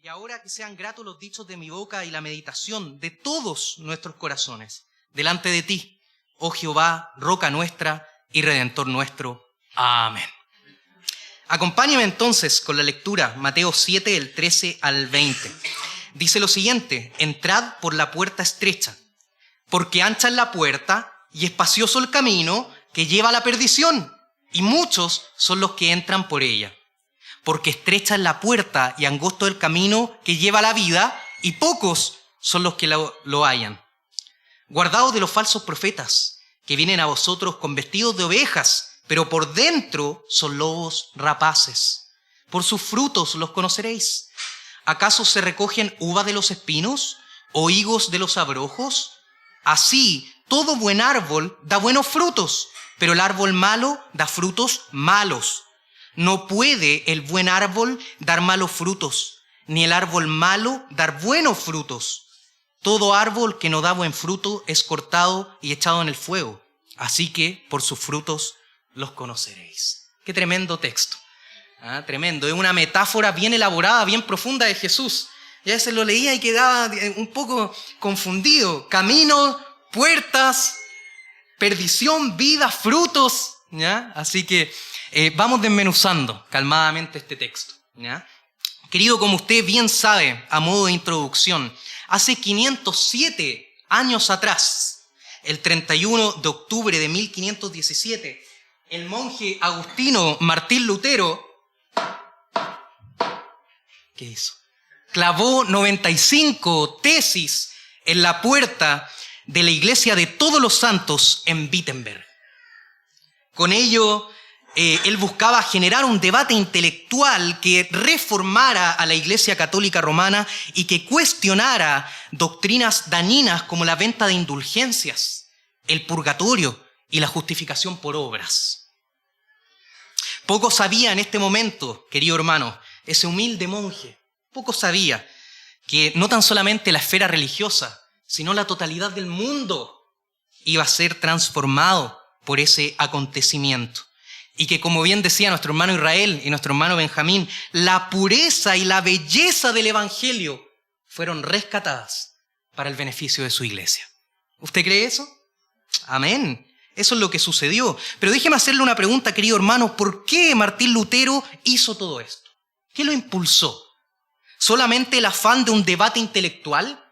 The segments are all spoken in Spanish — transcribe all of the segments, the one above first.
Y ahora que sean gratos los dichos de mi boca y la meditación de todos nuestros corazones delante de ti, oh Jehová, roca nuestra y redentor nuestro. Amén. Acompáñame entonces con la lectura, Mateo 7, del 13 al 20. Dice lo siguiente: entrad por la puerta estrecha, porque ancha es la puerta y espacioso el camino que lleva a la perdición, y muchos son los que entran por ella. Porque estrecha es la puerta y angosto el camino que lleva a la vida, y pocos son los que lo hallan. Guardaos de los falsos profetas, que vienen a vosotros con vestidos de ovejas, pero por dentro son lobos rapaces. Por sus frutos los conoceréis. ¿Acaso se recogen uvas de los espinos o higos de los abrojos? Así, todo buen árbol da buenos frutos, pero el árbol malo da frutos malos. No puede el buen árbol dar malos frutos, ni el árbol malo dar buenos frutos. Todo árbol que no da buen fruto es cortado y echado en el fuego. Así que por sus frutos los conoceréis. Qué tremendo texto. Tremendo. Es una metáfora bien elaborada, bien profunda de Jesús. Y a veces lo leía y quedaba un poco confundido. Caminos, puertas, perdición, vida, frutos. ¿Ya? Así que vamos desmenuzando calmadamente este texto. ¿Ya? Querido, como usted bien sabe, a modo de introducción, hace 507 años atrás, el 31 de octubre de 1517, el monje agustino Martín Lutero, ¿qué hizo? Clavó 95 tesis en la puerta de la iglesia de Todos los Santos en Wittenberg. Con ello, él buscaba generar un debate intelectual que reformara a la Iglesia Católica Romana y que cuestionara doctrinas dañinas como la venta de indulgencias, el purgatorio y la justificación por obras. Poco sabía en este momento, querido hermano, ese humilde monje, poco sabía que no tan solamente la esfera religiosa, sino la totalidad del mundo iba a ser transformado por ese acontecimiento. Y que, como bien decía nuestro hermano Israel y nuestro hermano Benjamín, la pureza y la belleza del Evangelio fueron rescatadas para el beneficio de su iglesia. ¿Usted cree eso? Amén. Eso es lo que sucedió. Pero déjeme hacerle una pregunta, querido hermano. ¿Por qué Martín Lutero hizo todo esto? ¿Qué lo impulsó? ¿Solamente el afán de un debate intelectual?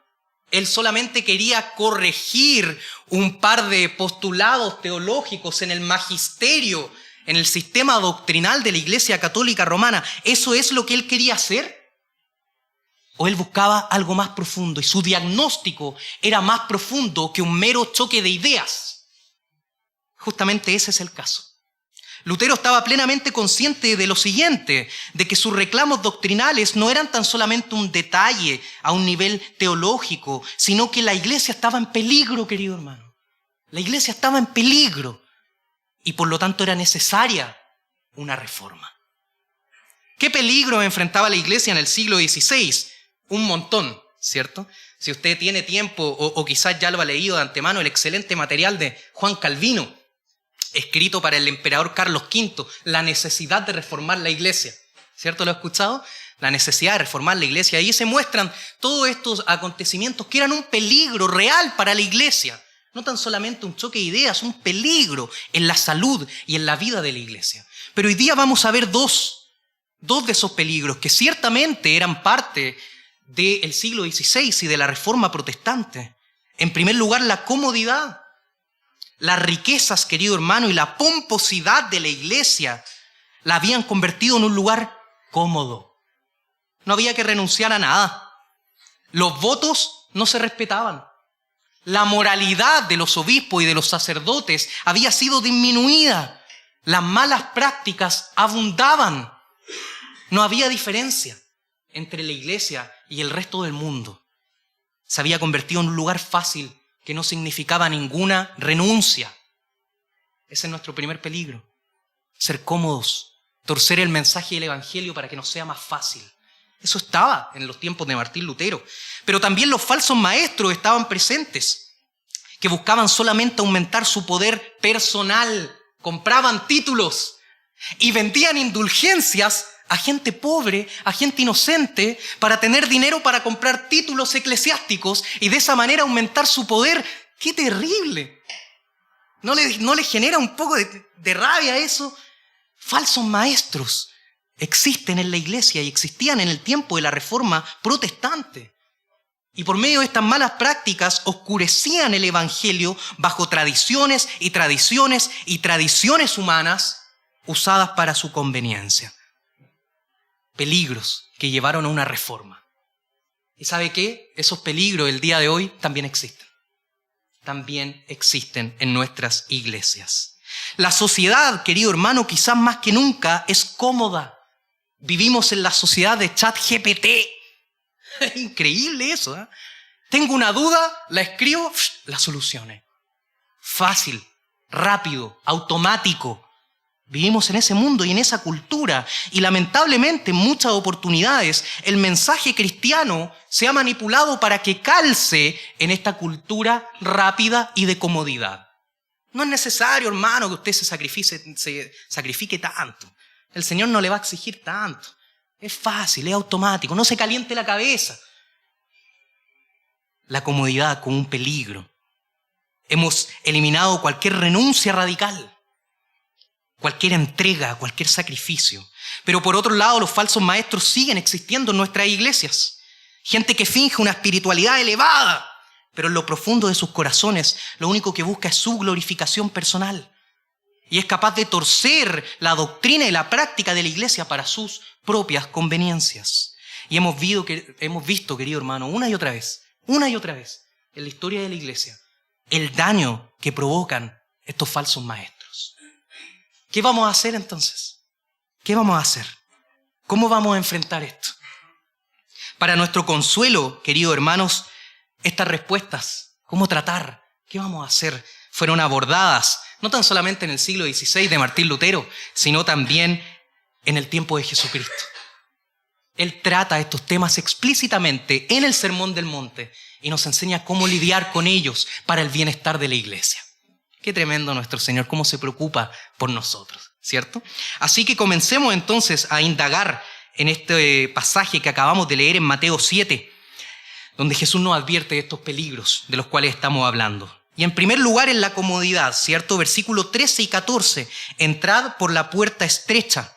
Él solamente quería corregir un par de postulados teológicos en el magisterio, en el sistema doctrinal de la Iglesia Católica Romana. ¿Eso es lo que él quería hacer? ¿O él buscaba algo más profundo y su diagnóstico era más profundo que un mero choque de ideas? Justamente ese es el caso. Lutero estaba plenamente consciente de lo siguiente, de que sus reclamos doctrinales no eran tan solamente un detalle a un nivel teológico, sino que la iglesia estaba en peligro, querido hermano. La iglesia estaba en peligro y por lo tanto era necesaria una reforma. ¿Qué peligro enfrentaba la iglesia en el siglo XVI? Un montón, ¿cierto? Si usted tiene tiempo o quizás ya lo ha leído de antemano, el excelente material de Juan Calvino, escrito para el emperador Carlos V, la necesidad de reformar la iglesia. ¿Cierto? ¿Lo ha escuchado? La necesidad de reformar la iglesia. Ahí se muestran todos estos acontecimientos que eran un peligro real para la iglesia. No tan solamente un choque de ideas, un peligro en la salud y en la vida de la iglesia. Pero hoy día vamos a ver dos de esos peligros que ciertamente eran parte del siglo XVI y de la Reforma Protestante. En primer lugar, la comodidad. Las riquezas, querido hermano, y la pomposidad de la iglesia la habían convertido en un lugar cómodo. No había que renunciar a nada. Los votos no se respetaban. La moralidad de los obispos y de los sacerdotes había sido disminuida. Las malas prácticas abundaban. No había diferencia entre la iglesia y el resto del mundo. Se había convertido en un lugar fácil que no significaba ninguna renuncia. Ese es nuestro primer peligro. Ser cómodos, torcer el mensaje del Evangelio para que nos sea más fácil. Eso estaba en los tiempos de Martín Lutero. Pero también los falsos maestros estaban presentes, que buscaban solamente aumentar su poder personal, compraban títulos y vendían indulgencias a gente pobre, a gente inocente, para tener dinero para comprar títulos eclesiásticos y de esa manera aumentar su poder. ¡Qué terrible! ¿No le genera un poco de rabia eso? Falsos maestros existen en la iglesia y existían en el tiempo de la Reforma protestante. Y por medio de estas malas prácticas oscurecían el evangelio bajo tradiciones y tradiciones y tradiciones humanas usadas para su conveniencia. Peligros que llevaron a una reforma. ¿Y sabe qué? Esos peligros el día de hoy también existen. También existen en nuestras iglesias. La sociedad, querido hermano, quizás más que nunca es cómoda. Vivimos en la sociedad de ChatGPT. Es increíble eso, ¿eh? Tengo una duda, la escribo, la solucioné. Fácil, rápido, automático. Vivimos en ese mundo y en esa cultura. Y lamentablemente en muchas oportunidades el mensaje cristiano se ha manipulado para que calce en esta cultura rápida y de comodidad. No es necesario, hermano, que usted se sacrifique tanto. El Señor no le va a exigir tanto. Es fácil, es automático, no se caliente la cabeza. La comodidad como un peligro. Hemos eliminado cualquier renuncia radical, cualquier entrega, cualquier sacrificio. Pero por otro lado, los falsos maestros siguen existiendo en nuestras iglesias. Gente que finge una espiritualidad elevada, pero en lo profundo de sus corazones lo único que busca es su glorificación personal. Y es capaz de torcer la doctrina y la práctica de la iglesia para sus propias conveniencias. Y hemos visto, querido hermano, una y otra vez, en la historia de la iglesia, el daño que provocan estos falsos maestros. ¿Qué vamos a hacer entonces? ¿Qué vamos a hacer? ¿Cómo vamos a enfrentar esto? Para nuestro consuelo, queridos hermanos, estas respuestas, ¿cómo tratar? ¿Qué vamos a hacer? Fueron abordadas no tan solamente en el siglo XVI de Martín Lutero, sino también en el tiempo de Jesucristo. Él trata estos temas explícitamente en el Sermón del Monte y nos enseña cómo lidiar con ellos para el bienestar de la iglesia. Qué tremendo nuestro Señor, cómo se preocupa por nosotros, ¿cierto? Así que comencemos entonces a indagar en este pasaje que acabamos de leer en Mateo 7, donde Jesús nos advierte de estos peligros de los cuales estamos hablando. Y en primer lugar en la comodidad, ¿cierto? Versículos 13 y 14. Entrad por la puerta estrecha,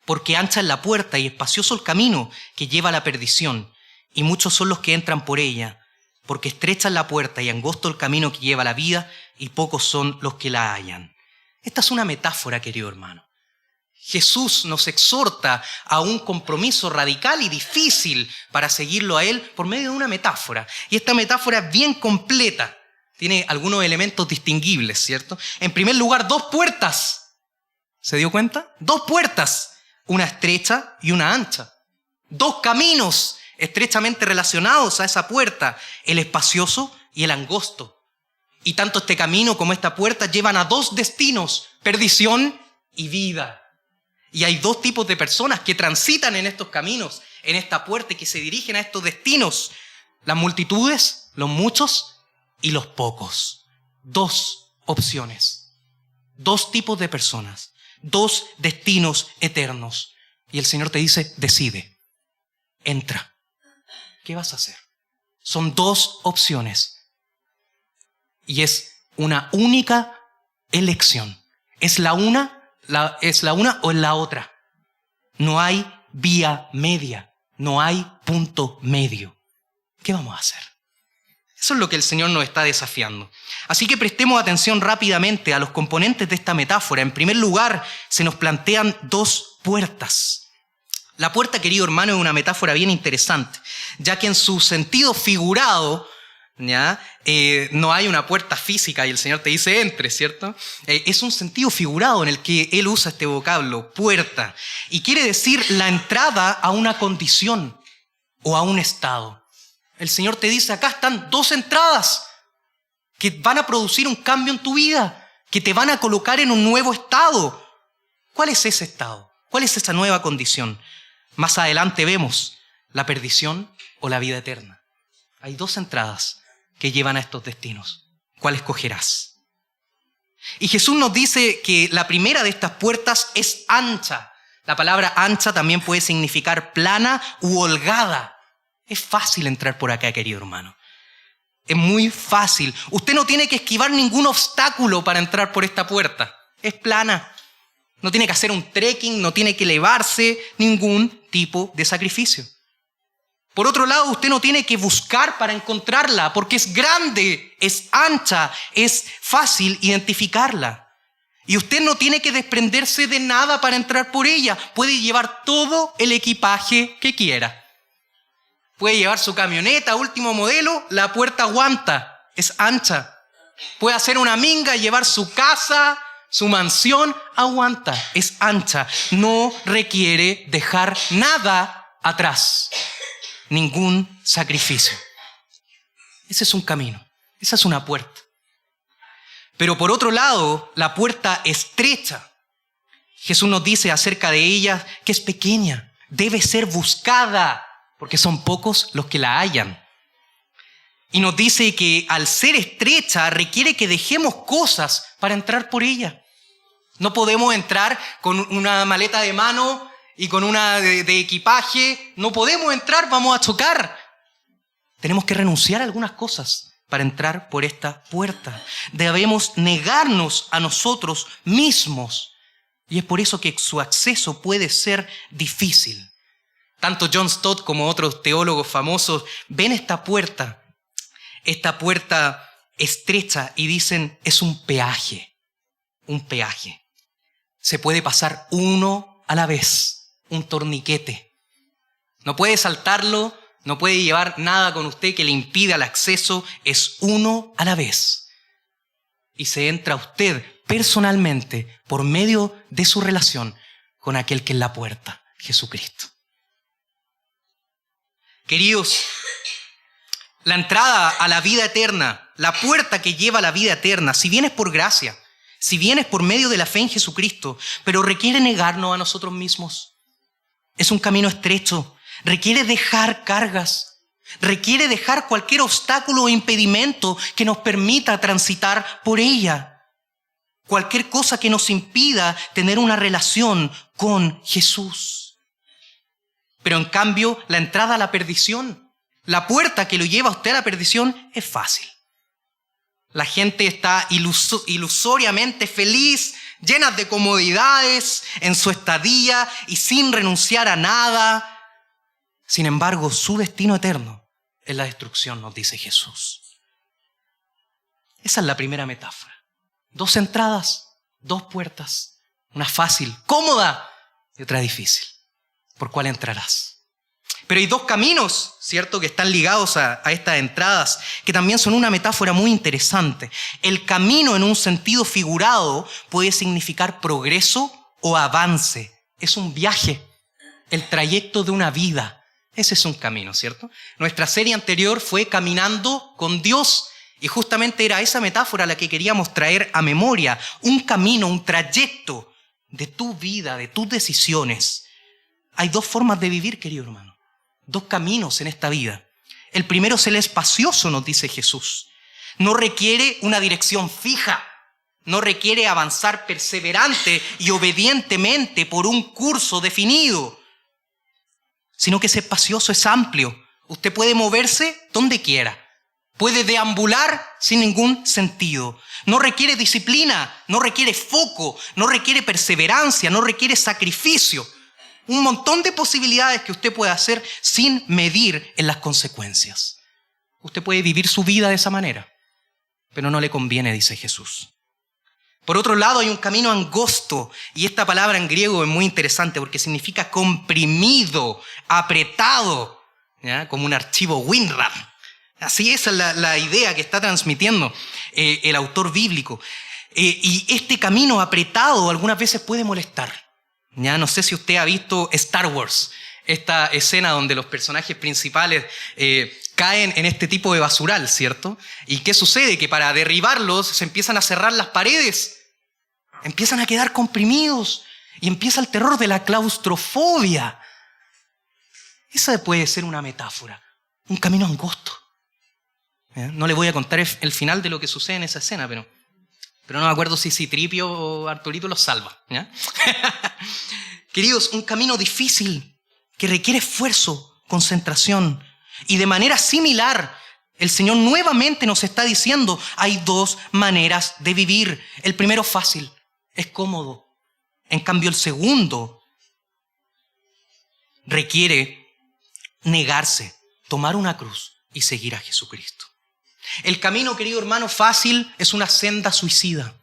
porque ancha es la puerta y espacioso el camino que lleva a la perdición, y muchos son los que entran por ella, porque estrecha es la puerta y angosto el camino que lleva a la vida, y pocos son los que la hallan. Esta es una metáfora, querido hermano. Jesús nos exhorta a un compromiso radical y difícil para seguirlo a Él por medio de una metáfora. Y esta metáfora es bien completa. Tiene algunos elementos distinguibles, ¿cierto? En primer lugar, 2 puertas. ¿Se dio cuenta? 2 puertas, una estrecha y una ancha. 2 caminos estrechamente relacionados a esa puerta, el espacioso y el angosto. Y tanto este camino como esta puerta llevan a 2 destinos, perdición y vida. Y hay 2 tipos de personas que transitan en estos caminos, en esta puerta y que se dirigen a estos destinos. Las multitudes, los muchos y los pocos. 2 opciones, 2 tipos de personas, 2 destinos eternos. Y el Señor te dice, decide, entra. ¿Qué vas a hacer? Son 2 opciones. Y es una única elección. ¿Es la una o es la otra? No hay vía media, no hay punto medio. ¿Qué vamos a hacer? Eso es lo que el Señor nos está desafiando. Así que prestemos atención rápidamente a los componentes de esta metáfora. En primer lugar, se nos plantean 2 puertas. La puerta, querido hermano, es una metáfora bien interesante, ya que en su sentido figurado, ¿ya? No hay una puerta física y el Señor te dice entre, ¿cierto? Es un sentido figurado en el que Él usa este vocablo, puerta, y quiere decir la entrada a una condición o a un estado. El Señor te dice, acá están 2 entradas que van a producir un cambio en tu vida, que te van a colocar en un nuevo estado. ¿Cuál es ese estado? ¿Cuál es esa nueva condición? Más adelante vemos la perdición o la vida eterna. Hay 2 entradas que llevan a estos destinos. ¿Cuál escogerás? Y Jesús nos dice que la primera de estas puertas es ancha. La palabra ancha también puede significar plana u holgada. Es fácil entrar por acá, querido hermano. Es muy fácil. Usted no tiene que esquivar ningún obstáculo para entrar por esta puerta. Es plana. No tiene que hacer un trekking, no tiene que elevarse, ningún tipo de sacrificio. Por otro lado, usted no tiene que buscar para encontrarla, porque es grande, es ancha, es fácil identificarla. Y usted no tiene que desprenderse de nada para entrar por ella. Puede llevar todo el equipaje que quiera. Puede llevar su camioneta, último modelo, la puerta aguanta, es ancha. Puede hacer una minga, llevar su casa, su mansión, aguanta, es ancha. No requiere dejar nada atrás, ningún sacrificio. Ese es un camino, esa es una puerta. Pero por otro lado, la puerta estrecha, Jesús nos dice acerca de ella que es pequeña, debe ser buscada, porque son pocos los que la hallan. Y nos dice que al ser estrecha requiere que dejemos cosas para entrar por ella. No podemos entrar con una maleta de mano y con una de equipaje. No podemos entrar, vamos a chocar. Tenemos que renunciar a algunas cosas para entrar por esta puerta. Debemos negarnos a nosotros mismos. Y es por eso que su acceso puede ser difícil. Tanto John Stott como otros teólogos famosos ven esta puerta estrecha y dicen, es un peaje. Se puede pasar uno a la vez, un torniquete. No puede saltarlo, no puede llevar nada con usted que le impida el acceso, es uno a la vez. Y se entra usted personalmente por medio de su relación con aquel que es la puerta, Jesucristo. Queridos, la entrada a la vida eterna, la puerta que lleva a la vida eterna, si bien es por gracia, si bien es por medio de la fe en Jesucristo, pero requiere negarnos a nosotros mismos. Es un camino estrecho, requiere dejar cargas, requiere dejar cualquier obstáculo o impedimento que nos permita transitar por ella. Cualquier cosa que nos impida tener una relación con Jesús. Pero en cambio, la entrada a la perdición, la puerta que lo lleva a usted a la perdición es fácil. La gente está ilusoriamente feliz, llena de comodidades en su estadía y sin renunciar a nada. Sin embargo, su destino eterno es la destrucción, nos dice Jesús. Esa es la primera metáfora. 2 entradas, 2 puertas. Una fácil, cómoda y otra difícil. ¿Por cuál entrarás? Pero hay 2 caminos, ¿cierto?, que están ligados a estas entradas, que también son una metáfora muy interesante. El camino en un sentido figurado puede significar progreso o avance. Es un viaje, el trayecto de una vida. Ese es un camino, ¿cierto? Nuestra serie anterior fue Caminando con Dios y justamente era esa metáfora la que queríamos traer a memoria. Un camino, un trayecto de tu vida, de tus decisiones. Hay 2 formas de vivir, querido hermano. 2 caminos en esta vida. El primero es el espacioso, nos dice Jesús. No requiere una dirección fija. No requiere avanzar perseverante y obedientemente por un curso definido. Sino que ese espacioso es amplio. Usted puede moverse donde quiera. Puede deambular sin ningún sentido. No requiere disciplina, no requiere foco, no requiere perseverancia, no requiere sacrificio. Un montón de posibilidades que usted puede hacer sin medir en las consecuencias. Usted puede vivir su vida de esa manera, pero no le conviene, dice Jesús. Por otro lado, hay un camino angosto, y esta palabra en griego es muy interesante porque significa comprimido, apretado, ¿ya?, como un archivo WinRAR. Así es la idea que está transmitiendo el autor bíblico. Y este camino apretado algunas veces puede molestar. Ya no sé si usted ha visto Star Wars, esta escena donde los personajes principales caen en este tipo de basural, ¿cierto? ¿Y qué sucede? Que para derribarlos se empiezan a cerrar las paredes, empiezan a quedar comprimidos y empieza el terror de la claustrofobia. Esa puede ser una metáfora, un camino angosto. No le voy a contar el final de lo que sucede en esa escena, pero pero no me acuerdo si Citripio o Arturito los salva, ¿ya? Queridos, un camino difícil que requiere esfuerzo, concentración. Y de manera similar, el Señor nuevamente nos está diciendo, hay dos maneras de vivir. El primero fácil, es cómodo. En cambio, el segundo requiere negarse, tomar una cruz y seguir a Jesucristo. El camino, querido hermano, fácil es una senda suicida.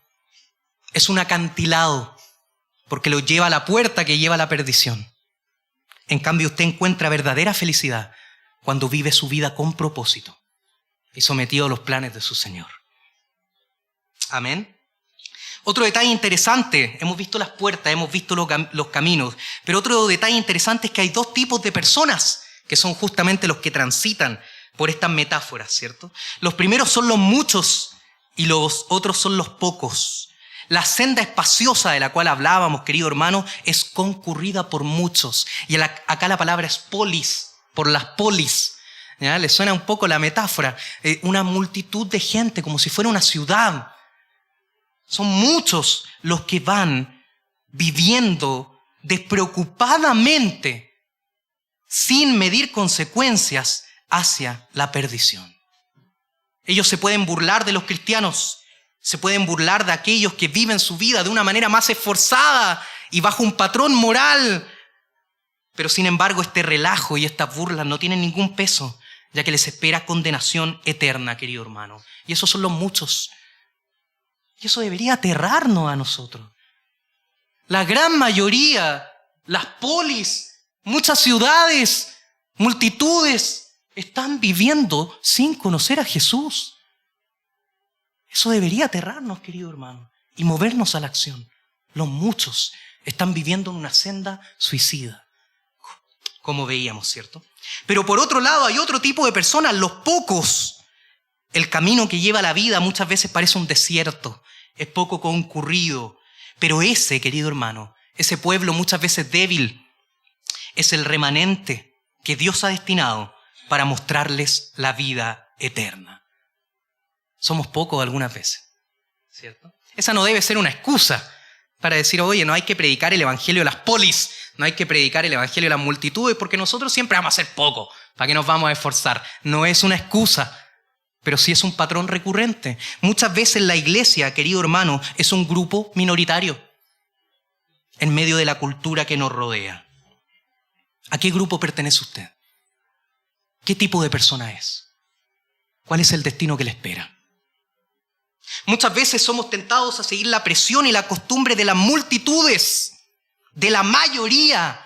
Es un acantilado, porque lo lleva a la puerta que lleva a la perdición. En cambio, usted encuentra verdadera felicidad cuando vive su vida con propósito y sometido a los planes de su Señor. Amén. Otro detalle interesante, hemos visto las puertas, hemos visto los caminos, pero otro detalle interesante es que hay dos tipos de personas que son justamente los que transitan por estas metáforas, ¿cierto? Los primeros son los muchos y los otros son los pocos. La senda espaciosa de la cual hablábamos, querido hermano, es concurrida por muchos. Y acá la palabra es polis, por las polis. ¿Ya? ¿Le suena un poco la metáfora? Una multitud de gente, como si fuera una ciudad. Son muchos los que van viviendo despreocupadamente, sin medir consecuencias, hacia la perdición. Ellos se pueden burlar de los cristianos, se pueden burlar de aquellos que viven su vida de una manera más esforzada y bajo un patrón moral, pero sin embargo este relajo y estas burlas no tienen ningún peso, ya que les espera condenación eterna, querido hermano. Y esos son los muchos. Y eso debería aterrarnos a nosotros. La gran mayoría, las polis, muchas ciudades, multitudes, están viviendo sin conocer a Jesús. Eso debería aterrarnos, querido hermano, y movernos a la acción. Los muchos están viviendo en una senda suicida, como veíamos, ¿cierto? Pero por otro lado hay otro tipo de personas, los pocos. El camino que lleva a la vida muchas veces parece un desierto, es poco concurrido, pero ese, querido hermano, ese pueblo muchas veces débil, es el remanente que Dios ha destinado para mostrarles la vida eterna. Somos pocos algunas veces, ¿cierto? Esa no debe ser una excusa para decir, oye, no hay que predicar el evangelio de las polis, no hay que predicar el evangelio de las multitudes, porque nosotros siempre vamos a hacer poco, ¿para qué nos vamos a esforzar? No es una excusa, pero sí es un patrón recurrente. Muchas veces la iglesia, querido hermano, es un grupo minoritario en medio de la cultura que nos rodea. ¿A qué grupo pertenece usted? ¿Qué tipo de persona es? ¿Cuál es el destino que le espera? Muchas veces somos tentados a seguir la presión y la costumbre de las multitudes, de la mayoría.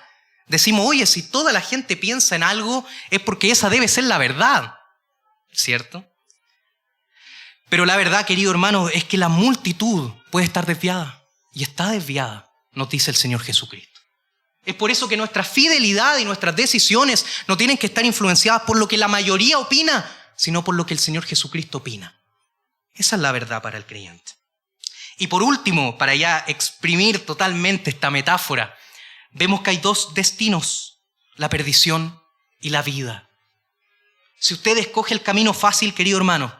Decimos, oye, si toda la gente piensa en algo, es porque esa debe ser la verdad, ¿cierto? Pero la verdad, querido hermano, es que la multitud puede estar desviada, y está desviada, nos dice el Señor Jesucristo. Es por eso que nuestra fidelidad y nuestras decisiones no tienen que estar influenciadas por lo que la mayoría opina, sino por lo que el Señor Jesucristo opina. Esa es la verdad para el creyente. Y por último, para ya exprimir totalmente esta metáfora, vemos que hay dos destinos, la perdición y la vida. Si usted escoge el camino fácil, querido hermano,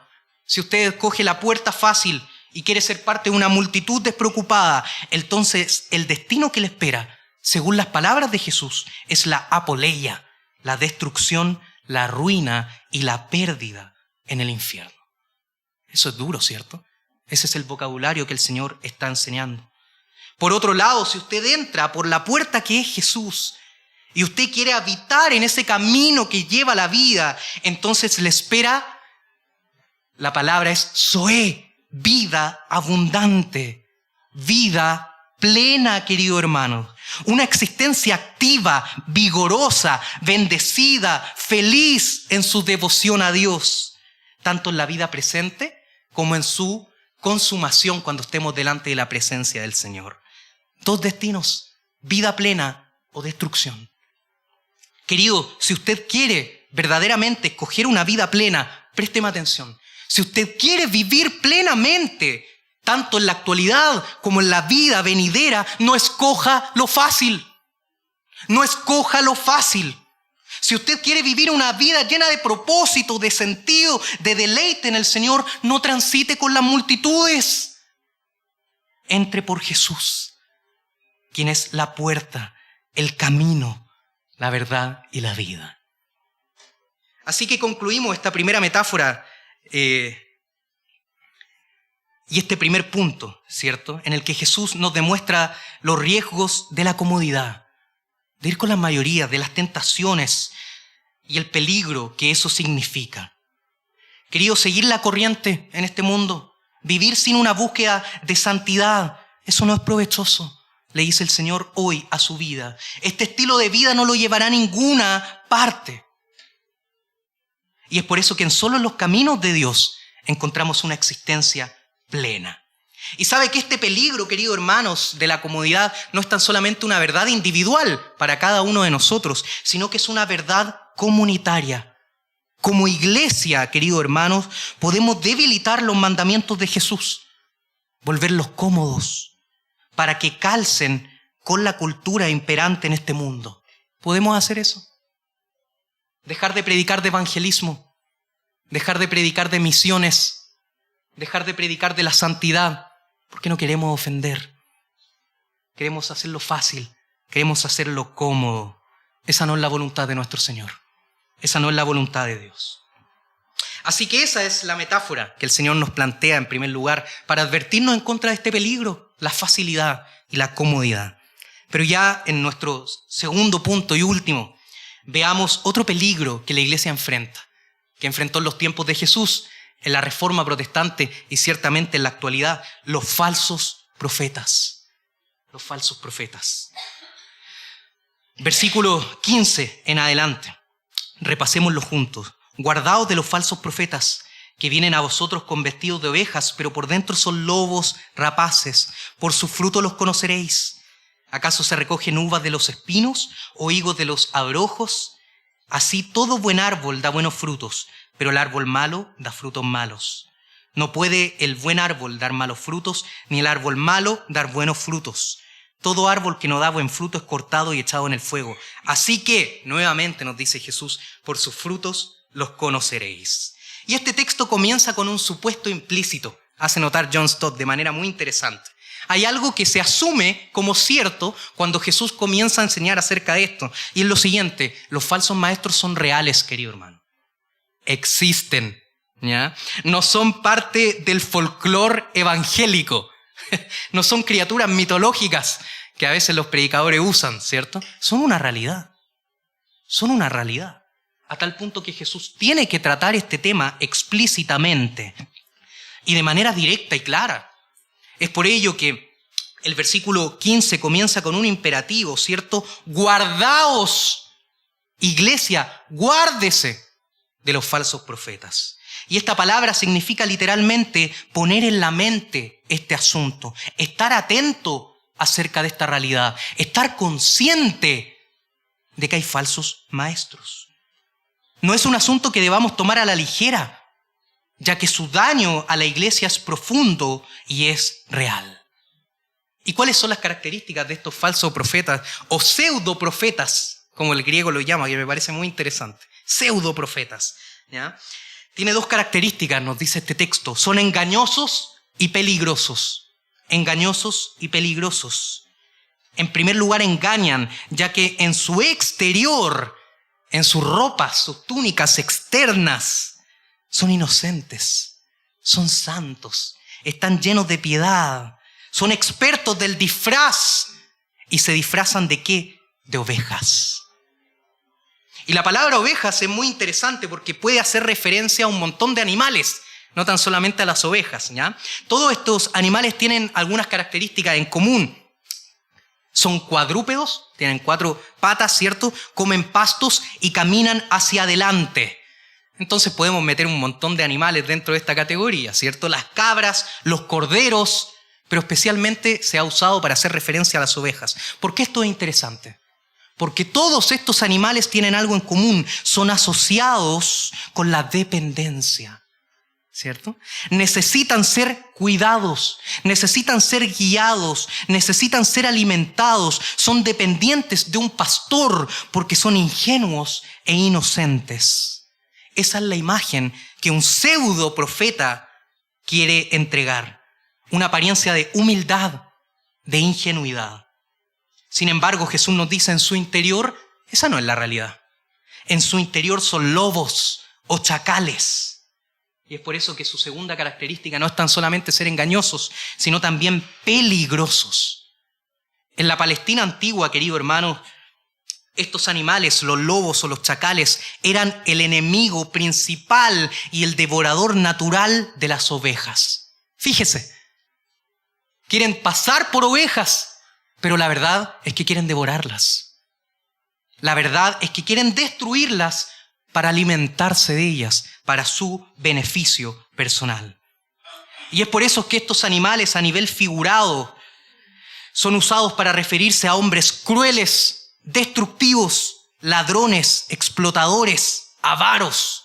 si usted escoge la puerta fácil y quiere ser parte de una multitud despreocupada, entonces el destino que le espera, según las palabras de Jesús, es la apoleia, la destrucción, la ruina y la pérdida en el infierno. Eso es duro, ¿cierto? Ese es el vocabulario que el Señor está enseñando. Por otro lado, si usted entra por la puerta que es Jesús y usted quiere habitar en ese camino que lleva a la vida, entonces le espera, la palabra es Zoé, vida abundante, vida plena, querido hermano. Una existencia activa, vigorosa, bendecida, feliz en su devoción a Dios, tanto en la vida presente como en su consumación cuando estemos delante de la presencia del Señor. Dos destinos, vida plena o destrucción. Querido, si usted quiere verdaderamente escoger una vida plena, présteme atención. Si usted quiere vivir plenamente, tanto en la actualidad como en la vida venidera, no escoja lo fácil. No escoja lo fácil. Si usted quiere vivir una vida llena de propósito, de sentido, de deleite en el Señor, no transite con las multitudes. entre por Jesús, quien es la puerta, el camino, la verdad y la vida. Así que concluimos esta primera metáfora y este primer punto, ¿cierto? En el que Jesús nos demuestra los riesgos de la comodidad, de ir con la mayoría, de las tentaciones y el peligro que eso significa. Querido, seguir la corriente en este mundo, vivir sin una búsqueda de santidad, eso no es provechoso, le dice el Señor hoy a su vida. Este estilo de vida no lo llevará a ninguna parte. Y es por eso que en solo los caminos de Dios encontramos una existencia plena. Y sabe que este peligro, queridos hermanos, de la comodidad no es tan solamente una verdad individual para cada uno de nosotros, sino que es una verdad comunitaria. Como iglesia, queridos hermanos, podemos debilitar los mandamientos de Jesús, volverlos cómodos, para que calcen con la cultura imperante en este mundo. ¿Podemos hacer eso? Dejar de predicar de evangelismo, dejar de predicar de misiones, dejar de predicar de la santidad, porque no queremos ofender. Queremos hacerlo fácil, queremos hacerlo cómodo. Esa no es la voluntad de nuestro Señor. Esa no es la voluntad de Dios. Así que esa es la metáfora que el Señor nos plantea en primer lugar para advertirnos en contra de este peligro, la facilidad y la comodidad. Pero ya en nuestro segundo punto y último, veamos otro peligro que la iglesia enfrenta, que enfrentó en los tiempos de Jesús, en la Reforma Protestante y ciertamente en la actualidad, los falsos profetas. Los falsos profetas. Versículo 15 en adelante. Repasémoslo juntos. Guardaos de los falsos profetas que vienen a vosotros con vestidos de ovejas, pero por dentro son lobos rapaces. Por su fruto los conoceréis. ¿Acaso se recogen uvas de los espinos o higos de los abrojos? Así todo buen árbol da buenos frutos, pero el árbol malo da frutos malos. No puede el buen árbol dar malos frutos, ni el árbol malo dar buenos frutos. Todo árbol que no da buen fruto es cortado y echado en el fuego. Así que, nuevamente nos dice Jesús, por sus frutos los conoceréis. Y este texto comienza con un supuesto implícito, hace notar John Stott de manera muy interesante. Hay algo que se asume como cierto cuando Jesús comienza a enseñar acerca de esto. Y es lo siguiente, los falsos maestros son reales, querido hermano. Existen, ¿ya? No son parte del folclore evangélico. No son criaturas mitológicas que a veces los predicadores usan, ¿cierto? Son una realidad. Son una realidad. A tal punto que Jesús tiene que tratar este tema explícitamente y de manera directa y clara. Es por ello que el versículo 15 comienza con un imperativo, ¿cierto? Guardaos, iglesia, guárdese de los falsos profetas. Y esta palabra significa literalmente poner en la mente este asunto, estar atento acerca de esta realidad, estar consciente de que hay falsos maestros. No es un asunto que debamos tomar a la ligera, ya que su daño a la iglesia es profundo y es real. ¿Y cuáles son las características de estos falsos profetas o pseudoprofetas, como el griego lo llama, que me parece muy interesante? Pseudoprofetas, ¿ya? Tiene dos características, nos dice este texto. Son engañosos y peligrosos. Engañosos y peligrosos. En primer lugar, engañan, ya que en su exterior, en sus ropas, sus túnicas externas, son inocentes, son santos, están llenos de piedad, son expertos del disfraz y se disfrazan ¿de qué? De ovejas. Y la palabra ovejas es muy interesante porque puede hacer referencia a un montón de animales, no tan solamente a las ovejas, ¿ya? Todos estos animales tienen algunas características en común. Son cuadrúpedos, tienen 4 patas, ¿cierto? Comen pastos y caminan hacia adelante. Entonces podemos meter un montón de animales dentro de esta categoría, ¿cierto? Las cabras, los corderos, pero especialmente se ha usado para hacer referencia a las ovejas. ¿Por qué esto es interesante? Porque todos estos animales tienen algo en común, son asociados con la dependencia, ¿cierto? Necesitan ser cuidados, necesitan ser guiados, necesitan ser alimentados, son dependientes de un pastor porque son ingenuos e inocentes. Esa es la imagen que un pseudo profeta quiere entregar. una apariencia de humildad, de ingenuidad. Sin embargo, Jesús nos dice en su interior, esa no es la realidad. En su interior son lobos o chacales. Y es por eso que su segunda característica no es tan solamente ser engañosos, sino también peligrosos. En la Palestina antigua, querido hermano, estos animales, los lobos o los chacales, eran el enemigo principal y el devorador natural de las ovejas. Fíjese, quieren pasar por ovejas, pero la verdad es que quieren devorarlas. La verdad es que quieren destruirlas para alimentarse de ellas, para su beneficio personal. Y es por eso que estos animales a nivel figurado son usados para referirse a hombres crueles, destructivos, ladrones, explotadores, avaros.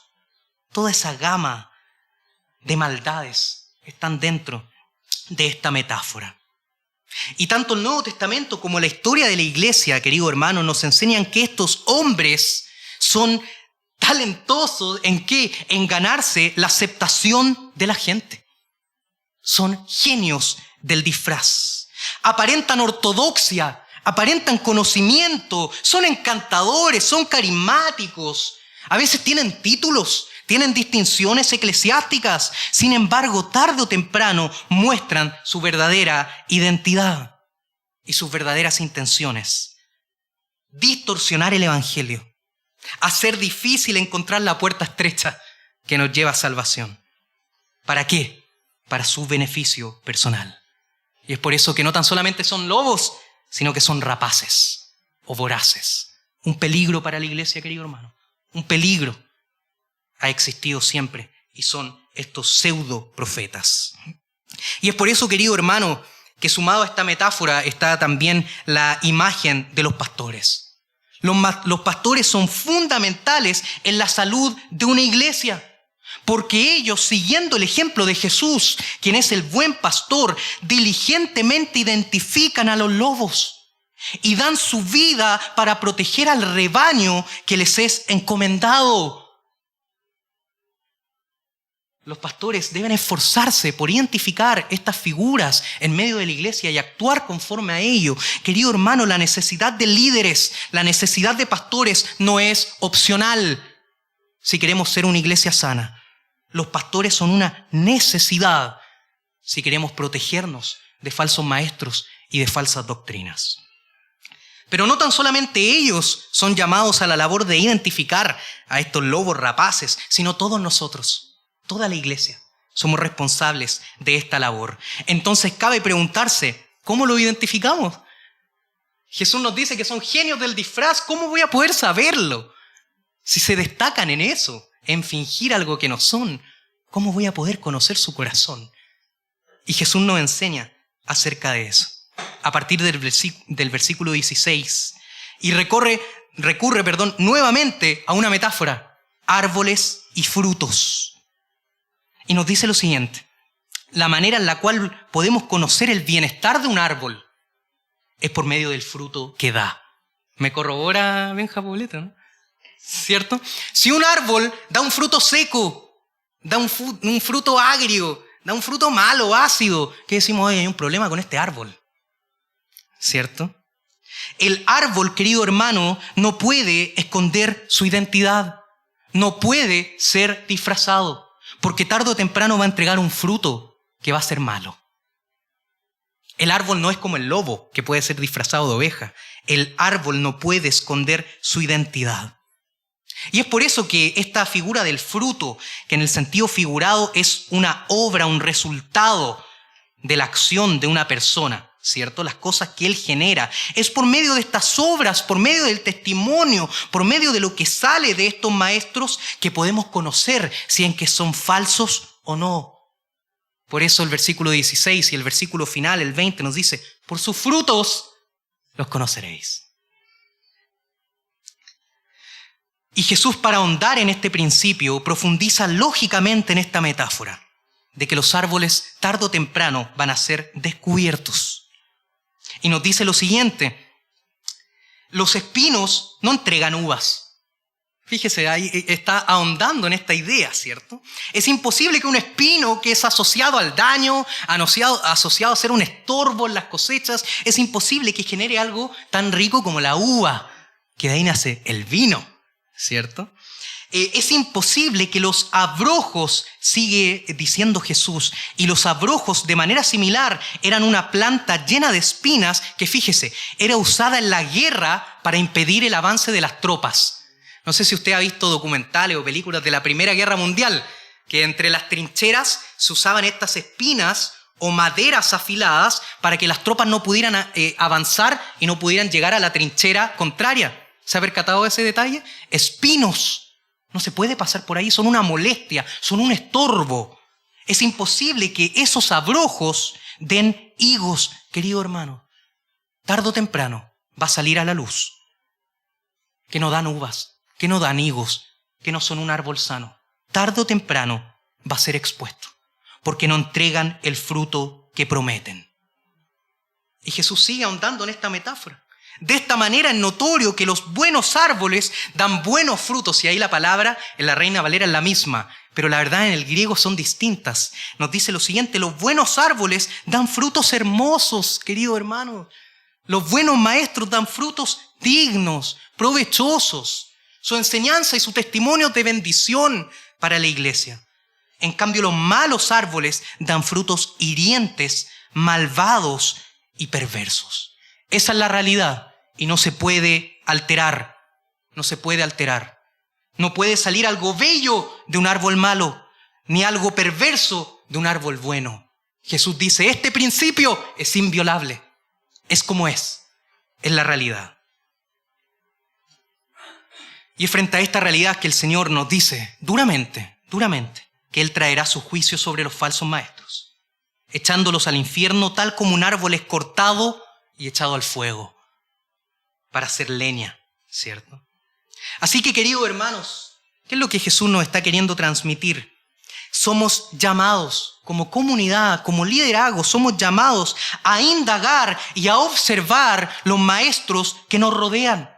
Toda esa gama de maldades están dentro de esta metáfora. Y tanto el Nuevo Testamento como la historia de la iglesia, querido hermano, nos enseñan que estos hombres son talentosos ¿en qué? En ganarse la aceptación de la gente. Son genios del disfraz. Aparentan ortodoxia, aparentan conocimiento, son encantadores, son carismáticos. A veces tienen títulos, tienen distinciones eclesiásticas. Sin embargo, tarde o temprano muestran su verdadera identidad y sus verdaderas intenciones. Distorsionar el evangelio. Hacer difícil encontrar la puerta estrecha que nos lleva a salvación. ¿Para qué? Para su beneficio personal. Y es por eso que no tan solamente son lobos, sino que son rapaces o voraces. Un peligro para la iglesia, querido hermano. Un peligro ha existido siempre y son estos pseudo profetas. Y es por eso, querido hermano, que sumado a esta metáfora está también la imagen de los pastores. Los pastores son fundamentales en la salud de una iglesia, porque ellos, siguiendo el ejemplo de Jesús, quien es el buen pastor, diligentemente identifican a los lobos y dan su vida para proteger al rebaño que les es encomendado. Los pastores deben esforzarse por identificar estas figuras en medio de la iglesia y actuar conforme a ello. Querido hermano, la necesidad de líderes, la necesidad de pastores no es opcional si queremos ser una iglesia sana. Los pastores son una necesidad si queremos protegernos de falsos maestros y de falsas doctrinas. Pero no tan solamente ellos son llamados a la labor de identificar a estos lobos rapaces, sino todos nosotros. Toda la iglesia somos responsables de esta labor. Entonces cabe preguntarse, ¿cómo lo identificamos? Jesús nos dice que son genios del disfraz. ¿Cómo voy a poder saberlo? Si se destacan en eso, en fingir algo que no son, ¿cómo voy a poder conocer su corazón? Y Jesús nos enseña acerca de eso. A partir del versículo 16. Y recurre nuevamente a una metáfora. Árboles y frutos. Y nos dice lo siguiente, la manera en la cual podemos conocer el bienestar de un árbol es por medio del fruto que da. Me corrobora Benja Poblete, ¿no? ¿Cierto? Si un árbol da un fruto seco, da un fruto agrio, da un fruto malo, ácido, ¿qué decimos? Oye, hay un problema con este árbol. ¿Cierto? El árbol, querido hermano, no puede esconder su identidad, no puede ser disfrazado. Porque tarde o temprano va a entregar un fruto que va a ser malo. El árbol no es como el lobo, que puede ser disfrazado de oveja. El árbol no puede esconder su identidad. Y es por eso que esta figura del fruto, que en el sentido figurado es una obra, un resultado de la acción de una persona, ¿cierto? Las cosas que él genera. Es por medio de estas obras, por medio del testimonio, por medio de lo que sale de estos maestros que podemos conocer si en que son falsos o no. Por eso el versículo 16 y el versículo final, el 20, nos dice, por sus frutos los conoceréis. Y Jesús, para ahondar en este principio, profundiza lógicamente en esta metáfora de que los árboles tarde o temprano van a ser descubiertos. Y nos dice lo siguiente, los espinos no entregan uvas, Fíjese, ahí está ahondando en esta idea, ¿cierto? Es imposible que un espino que es asociado al daño, asociado a ser un estorbo en las cosechas, es imposible que genere algo tan rico como la uva, que de ahí nace el vino, ¿cierto? Es imposible que los abrojos, sigue diciendo Jesús, y los abrojos de manera similar eran una planta llena de espinas que, fíjese, era usada en la guerra para impedir el avance de las tropas. No sé si usted ha visto documentales o películas de la Primera Guerra Mundial, que entre las trincheras se usaban estas espinas o maderas afiladas para que las tropas no pudieran avanzar y no pudieran llegar a la trinchera contraria. ¿Se ha percatado de ese detalle? Espinos. No se puede pasar por ahí, son una molestia, son un estorbo. Es imposible que esos abrojos den higos, querido hermano. Tarde o temprano va a salir a la luz que no dan uvas, que no dan higos, que no son un árbol sano. Tarde o temprano va a ser expuesto, porque no entregan el fruto que prometen. Y Jesús sigue ahondando en esta metáfora. De esta manera es notorio que los buenos árboles dan buenos frutos, y ahí la palabra en la Reina Valera es la misma, pero la verdad en el griego son distintas. Nos dice lo siguiente: los buenos árboles dan frutos hermosos, querido hermano. Los buenos maestros dan frutos dignos, provechosos. Su enseñanza y su testimonio de bendición para la iglesia. En cambio, los malos árboles dan frutos hirientes, malvados y perversos. Esa es la realidad y no se puede alterar. No se puede alterar. No puede salir algo bello de un árbol malo, ni algo perverso de un árbol bueno. Jesús dice, este principio es inviolable. Es como es la realidad. Y es frente a esta realidad que el Señor nos dice duramente, que Él traerá su juicio sobre los falsos maestros, echándolos al infierno tal como un árbol es cortado y echado al fuego para hacer leña, ¿cierto? Así que, queridos hermanos, ¿qué es lo que Jesús nos está queriendo transmitir? Somos llamados como comunidad, como liderazgo, somos llamados a indagar y a observar los maestros que nos rodean.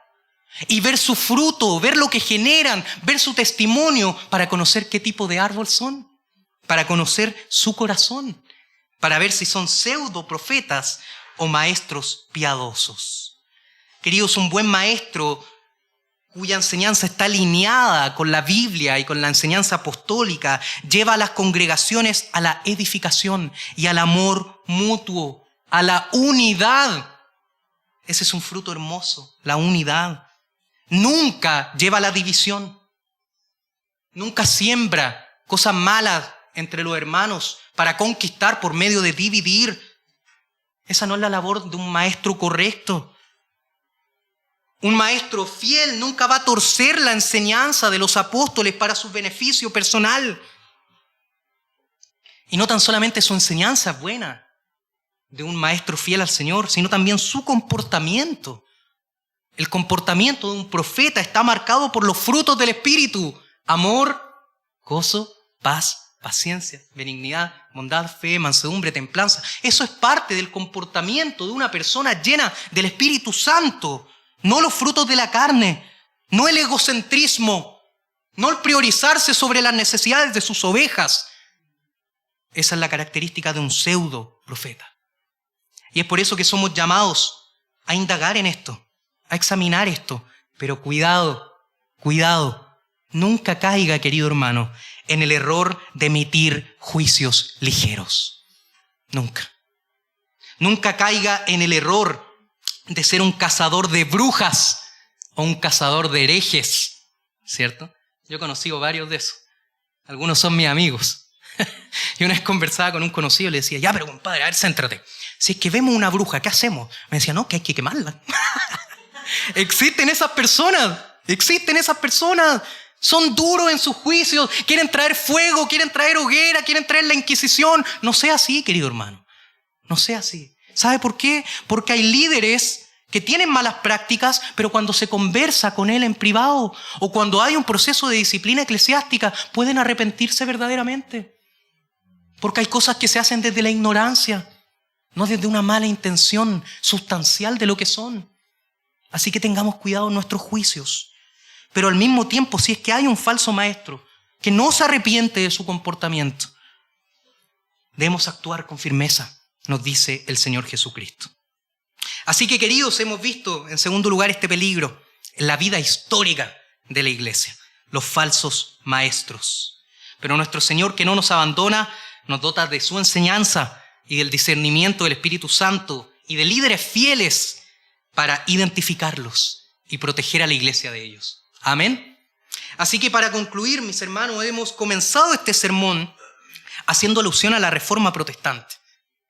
Y ver su fruto, ver lo que generan, ver su testimonio para conocer qué tipo de árbol son, para conocer su corazón, para ver si son pseudo profetas o maestros piadosos. Queridos, un buen maestro cuya enseñanza está alineada con la Biblia y con la enseñanza apostólica lleva a las congregaciones a la edificación y al amor mutuo, a la unidad. Ese es un fruto hermoso, la unidad. Nunca lleva a la división. Nunca siembra cosas malas entre los hermanos para conquistar por medio de dividir. Esa no es la labor de un maestro correcto. Un maestro fiel nunca va a torcer la enseñanza de los apóstoles para su beneficio personal. Y no tan solamente su enseñanza es buena de un maestro fiel al Señor, sino también su comportamiento. El comportamiento de un profeta está marcado por los frutos del Espíritu: amor, gozo, paz, paciencia, benignidad, bondad, fe, mansedumbre, templanza. Eso es parte del comportamiento de una persona llena del Espíritu Santo. No los frutos de la carne, no el egocentrismo, no el priorizarse sobre las necesidades de sus ovejas. Esa es la característica de un pseudo profeta. Y es por eso que somos llamados a indagar en esto, a examinar esto. Pero cuidado, nunca caiga, querido hermano, en el error de emitir juicios ligeros. Nunca. Nunca caiga en el error de ser un cazador de brujas o un cazador de herejes, ¿cierto? Yo he conocido varios de esos. Algunos son mis amigos. Y una vez conversaba con un conocido y le decía, ya, pero compadre, a ver, céntrate. Si es que vemos una bruja, ¿qué hacemos? Me decía, no, que hay que quemarla. Existen esas personas. Son duros en sus juicios, quieren traer fuego, quieren traer hoguera, quieren traer la Inquisición. No sea así, querido hermano. No sea así. ¿Sabe por qué? Porque hay líderes que tienen malas prácticas, pero cuando se conversa con él en privado o cuando hay un proceso de disciplina eclesiástica, pueden arrepentirse verdaderamente. Porque hay cosas que se hacen desde la ignorancia, no desde una mala intención sustancial de lo que son. Así que tengamos cuidado en nuestros juicios. Pero al mismo tiempo, si es que hay un falso maestro que no se arrepiente de su comportamiento, debemos actuar con firmeza, nos dice el Señor Jesucristo. Así que, queridos, hemos visto, en segundo lugar, este peligro en la vida histórica de la iglesia, los falsos maestros. Pero nuestro Señor, que no nos abandona, nos dota de su enseñanza y del discernimiento del Espíritu Santo y de líderes fieles para identificarlos y proteger a la iglesia de ellos. Amén. Así que para concluir, mis hermanos, hemos comenzado este sermón haciendo alusión a la Reforma Protestante,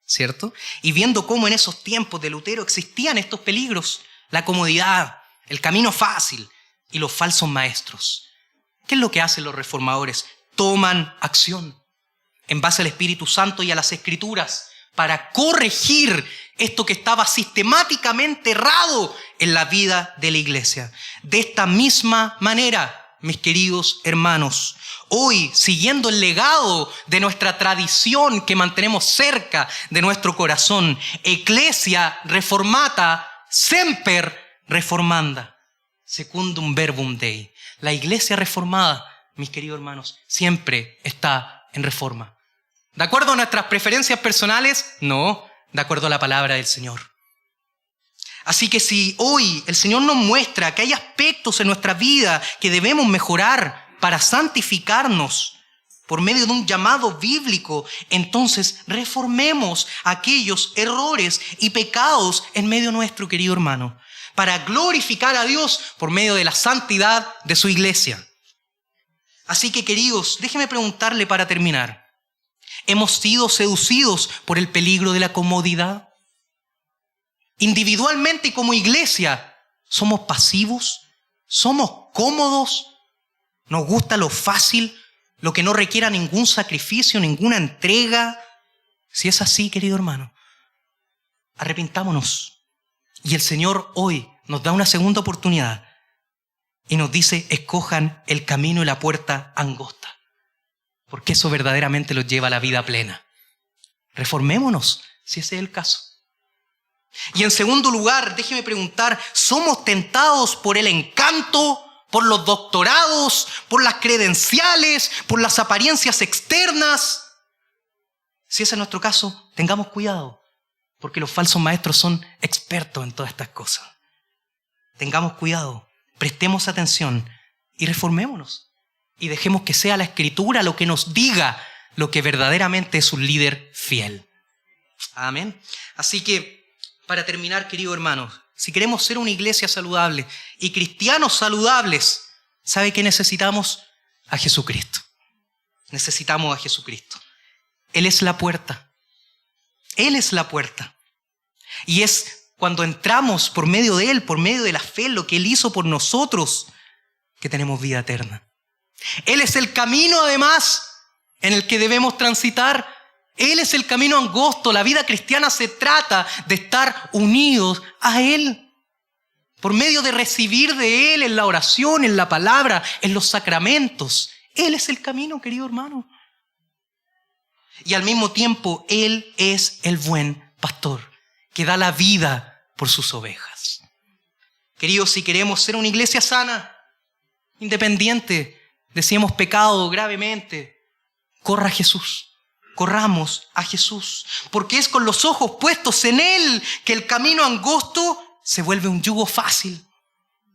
¿cierto? Y viendo cómo en esos tiempos de Lutero existían estos peligros, la comodidad, el camino fácil y los falsos maestros. ¿Qué es lo que hacen los reformadores? Toman acción en base al Espíritu Santo y a las Escrituras para corregir esto que estaba sistemáticamente errado en la vida de la iglesia. De esta misma manera, mis queridos hermanos, hoy, siguiendo el legado de nuestra tradición que mantenemos cerca de nuestro corazón, Ecclesia Reformata Semper Reformanda, secundum verbum Dei. La iglesia reformada, mis queridos hermanos, siempre está en reforma. ¿De acuerdo a nuestras preferencias personales? No, de acuerdo a la palabra del Señor. Así que si hoy el Señor nos muestra que hay aspectos en nuestra vida que debemos mejorar para santificarnos por medio de un llamado bíblico, entonces reformemos aquellos errores y pecados en medio nuestro, querido hermano, para glorificar a Dios por medio de la santidad de su iglesia. Así que, queridos, déjenme preguntarle para terminar, ¿hemos sido seducidos por el peligro de la comodidad? Individualmente y como iglesia, ¿somos pasivos? ¿Somos cómodos? ¿Nos gusta lo fácil, lo que no requiera ningún sacrificio, ninguna entrega? Si es así, querido hermano, arrepintámonos. Y el Señor hoy nos da una segunda oportunidad y nos dice, escojan el camino y la puerta angosta, porque eso verdaderamente los lleva a la vida plena. Reformémonos, si ese es el caso. Y en segundo lugar, déjeme preguntar, ¿somos tentados por el encanto, por los doctorados, por las credenciales, por las apariencias externas? Si ese es nuestro caso, tengamos cuidado, porque los falsos maestros son expertos en todas estas cosas. Tengamos cuidado, prestemos atención y reformémonos. Y dejemos que sea la Escritura lo que nos diga lo que verdaderamente es un líder fiel. Amén. Así que, para terminar, queridos hermanos, si queremos ser una iglesia saludable y cristianos saludables, ¿sabe qué necesitamos? A Jesucristo. Necesitamos a Jesucristo. Él es la puerta. Él es la puerta. Y es cuando entramos por medio de Él, por medio de la fe, lo que Él hizo por nosotros, que tenemos vida eterna. Él es el camino, además, en el que debemos transitar. Él es el camino angosto. La vida cristiana se trata de estar unidos a Él. Por medio de recibir de Él en la oración, en la palabra, en los sacramentos. Él es el camino, querido hermano. Y al mismo tiempo, Él es el buen pastor que da la vida por sus ovejas. Queridos, si queremos ser una iglesia sana, independiente de si hemos pecado gravemente, corra a Jesús. Corramos a Jesús, porque es con los ojos puestos en Él que el camino angosto se vuelve un yugo fácil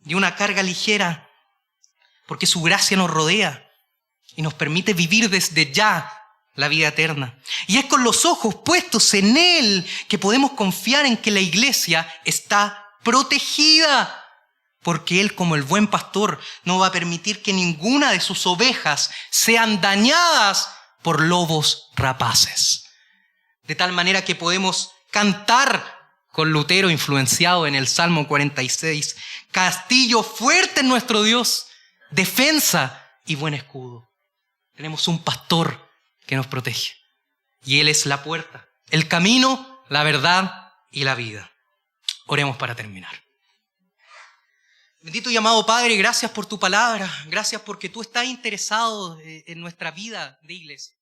y una carga ligera, porque su gracia nos rodea y nos permite vivir desde ya la vida eterna. Y es con los ojos puestos en Él que podemos confiar en que la iglesia está protegida, porque Él, como el buen pastor, no va a permitir que ninguna de sus ovejas sean dañadas por lobos rapaces. De tal manera que podemos cantar con Lutero, influenciado en el Salmo 46, castillo fuerte en nuestro Dios, defensa y buen escudo. Tenemos un pastor que nos protege. Y Él es la puerta, el camino, la verdad y la vida. Oremos para terminar. Bendito y amado Padre, gracias por tu palabra. Gracias porque tú estás interesado en nuestra vida de iglesia.